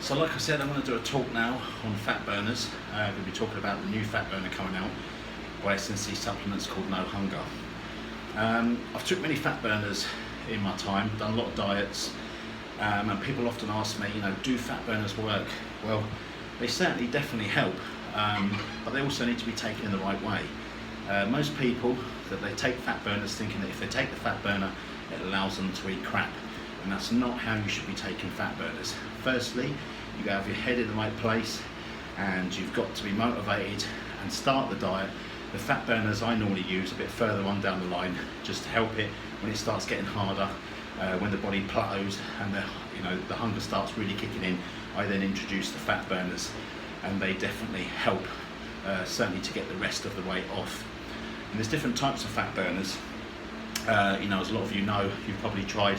So like I said, I'm going to do a talk now on fat burners. We'll be talking about the new fat burner coming out by SNC Supplements called No Hunger. I've took many fat burners in my time, done a lot of diets, and people often ask me, do fat burners work? Well, they certainly definitely help, but they also need to be taken in the right way. Most people, that they take fat burners thinking that if they take the fat burner, it allows them to eat crap. And that's not how you should be taking fat burners. Firstly, you have your head in the right place and you've got to be motivated and start the diet. The fat burners I normally use a bit further on down the line, just to help it when it starts getting harder, when the body plateaus and the hunger starts really kicking in. I then introduce the fat burners, and they definitely help, certainly to get the rest of the weight off. And there's different types of fat burners. As a lot of you know, you've probably tried,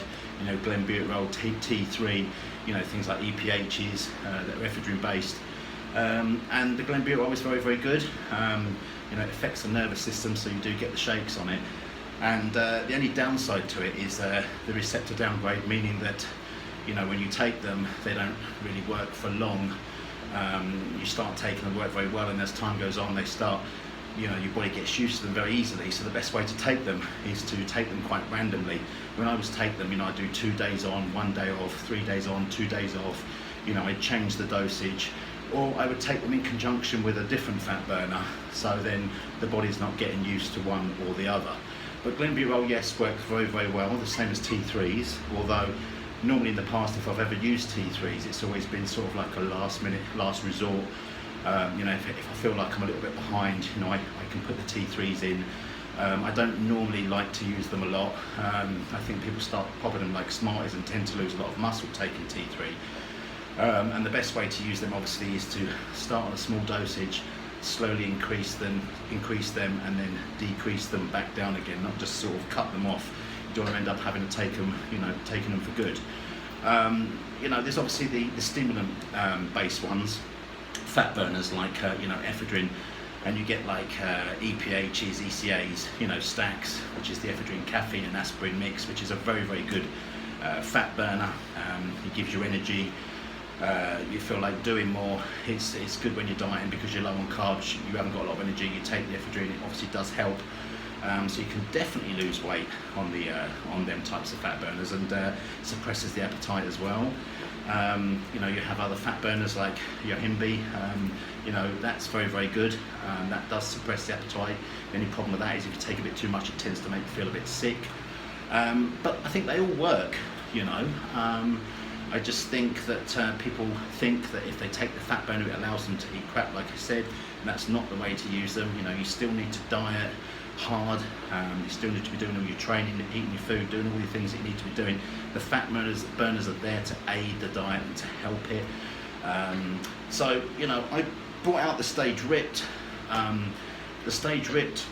Glenbuterol, T3, things like EPHs that are ephedrine based. And the Glenbuterol is very, very good. It affects the nervous system, so you do get the shakes on it. And the only downside to it is the receptor downgrade, meaning that, when you take them, they don't really work for long. You start taking them, work very well, and as time goes on, they start, your body gets used to them very easily. So the best way to take them is to take them quite randomly. When I was take them, I do 2 days on, 1 day off, 3 days on, 2 days off. I'd change the dosage, or I would take them in conjunction with a different fat burner, so then the body's not getting used to one or the other. But Glenbuterol, yes, works very, very well, the same as T3s, although normally in the past, if I've ever used T3s, it's always been sort of like a last resort. If I feel like I'm a little bit behind, I can put the T3s in. I don't normally like to use them a lot. I think people start popping them like Smarties and tend to lose a lot of muscle taking T3. And the best way to use them obviously is to start on a small dosage, slowly increase them, and then decrease them back down again, not just sort of cut them off. You don't want to end up having to take them, taking them for good. There's obviously the stimulant based ones, fat burners like ephedrine, and you get like EPHs, ECAs, Stacks, which is the ephedrine, caffeine and aspirin mix, which is a very, very good fat burner. It gives you energy. You feel like doing more. It's good when you're dieting because you're low on carbs, you haven't got a lot of energy. You take the ephedrine, it obviously does help. So you can definitely lose weight on them types of fat burners, and suppresses the appetite as well. You have other fat burners like Yohimbe, that's very, very good. That does suppress the appetite. The only problem with that is if you take a bit too much, it tends to make you feel a bit sick. But I think they all work, I just think that people think that if they take the fat burner, it allows them to eat crap, like I said, and that's not the way to use them. You still need to diet hard, you still need to be doing all your training, eating your food, doing all the things that you need to be doing. The fat burners are there to aid the diet and to help it. I brought out the Stage Ripped. The Stage Ripped,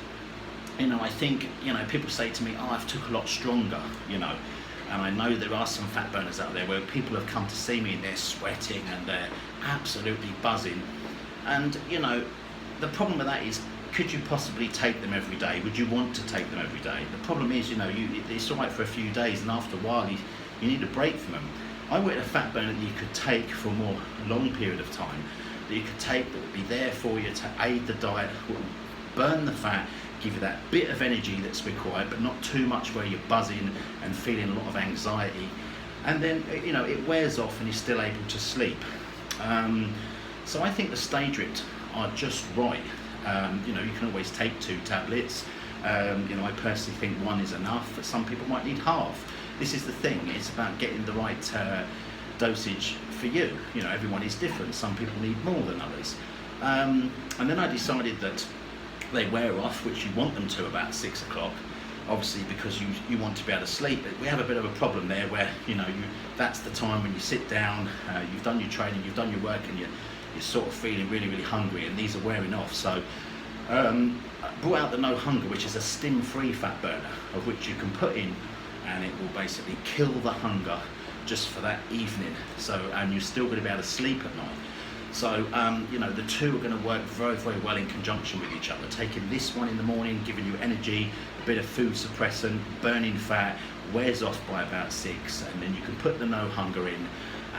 I think, people say to me, I've took a lot stronger, and I know there are some fat burners out there where people have come to see me and they're sweating and they're absolutely buzzing. And, the problem with that is, could you possibly take them every day? Would you want to take them every day? The problem is, it's all right for a few days, and after a while, you need a break from them. I wanted a fat burner that you could take for a more long period of time, that you could take that would be there for you to aid the diet, will burn the fat, give you that bit of energy that's required, but not too much where you're buzzing and feeling a lot of anxiety. And then, it wears off and you're still able to sleep. So I think the Stage Ripped are just right. You can always take 2 tablets. I personally think 1 is enough, but some people might need half. This is the thing, it's about getting the right dosage for you. Everyone is different. Some people need more than others. And then I decided that they wear off, which you want them to about 6 o'clock, obviously because you want to be able to sleep. We have a bit of a problem there where, that's the time when you sit down, you've done your training, you've done your work, and you're sort of feeling really, really hungry, and these are wearing off. So I brought out the No Hunger, which is a stim-free fat burner, of which you can put in, and it will basically kill the hunger just for that evening. And you're still going to be able to sleep at night. So, the two are going to work very, very well in conjunction with each other. Taking this one in the morning, giving you energy, a bit of food suppressant, burning fat, wears off by about 6, and then you can put the No Hunger in,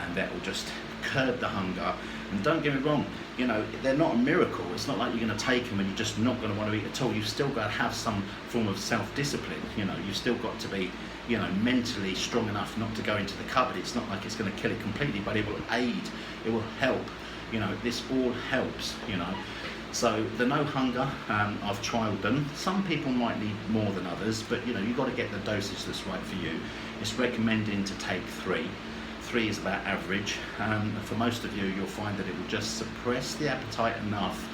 and that will just curb the hunger. And don't get me wrong, you know, they're not a miracle. It's not like you're going to take them and you're just not going to want to eat at all. You've still got to have some form of self-discipline. You know, you've still got to be, you know, mentally strong enough not to go into the cupboard. It's not like it's going to kill it completely, but it will aid, it will help. You know, this all helps, you know. So the no hunger, I've trialed them. Some people might need more than others, but you know, you've got to get the dosage that's right for you. It's recommending to take 3. 3 is about average. For most of you, you'll find that it will just suppress the appetite enough,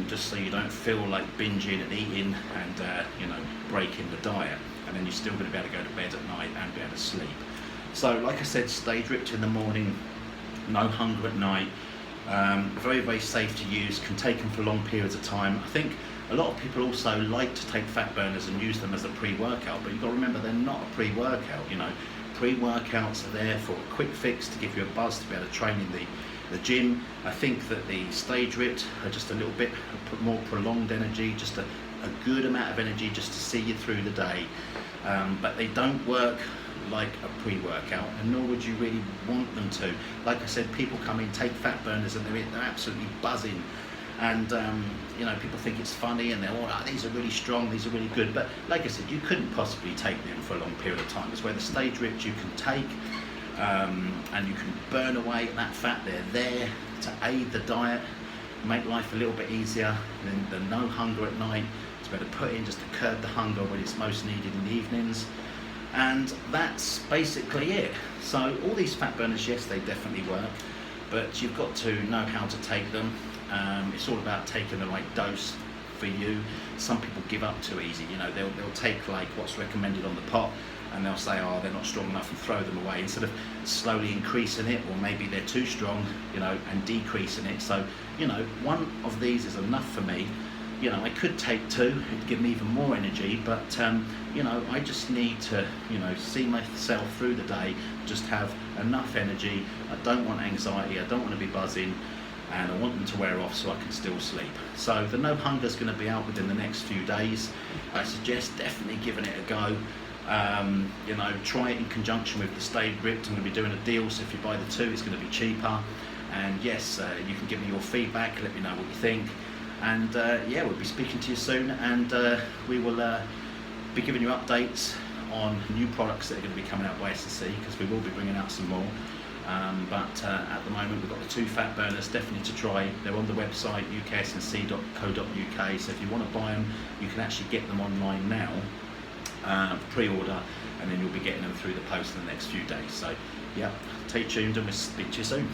just so you don't feel like binging and eating and you know, breaking the diet. And then you're still going to be able to go to bed at night and be able to sleep. So like I said, Stage Ripped in the morning, no hunger at night. Very, very safe to use, can take them for long periods of time. I think a lot of people also like to take fat burners and use them as a pre-workout, but you've got to remember they're not a pre-workout. You know, pre-workouts are there for a quick fix to give you a buzz to be able to train in the gym. I think that the Stage Ripped are just a little bit more prolonged energy, just a good amount of energy just to see you through the day, but they don't work like a pre-workout, and nor would you really want them to. Like I said, people come in, take fat burners, and they're absolutely buzzing, and you know, people think it's funny, and they're all, oh, these are really strong, these are really good, but like I said, you couldn't possibly take them for a long period of time. It's where the Stage Ripped you can take, and you can burn away that fat. They're there to aid the diet, make life a little bit easier. And then the no hunger at night, it's better to put in just to curb the hunger when it's most needed in the evenings. And that's basically it. So all these fat burners, yes, they definitely work, but you've got to know how to take them. It's all about taking the right dose for you. Some people give up too easy. You know, they'll take like what's recommended on the pot, and they'll say, oh, they're not strong enough, and throw them away instead of slowly increasing it, or maybe they're too strong, you know, and decreasing it. So, you know, one of these is enough for me. You know, I could take 2, it'd give me even more energy, but you know, I just need to, you know, see myself through the day, just have enough energy. I don't want anxiety, I don't want to be buzzing, and I want them to wear off so I can still sleep. So the no hunger is going to be out within the next few days. I suggest definitely giving it a go. You know, try it in conjunction with the Stage Ripped. I'm going to be doing a deal, so if you buy the 2, it's going to be cheaper. And yes, you can give me your feedback, let me know what you think. And yeah, we'll be speaking to you soon, and we will be giving you updates on new products that are going to be coming out by S&C, because we will be bringing out some more. But at the moment, we've got the 2 fat burners definitely to try. They're on the website uksnc.co.uk, so if you want to buy them, you can actually get them online now, pre-order, and then you'll be getting them through the post in the next few days. So yeah, stay tuned, and we'll speak to you soon.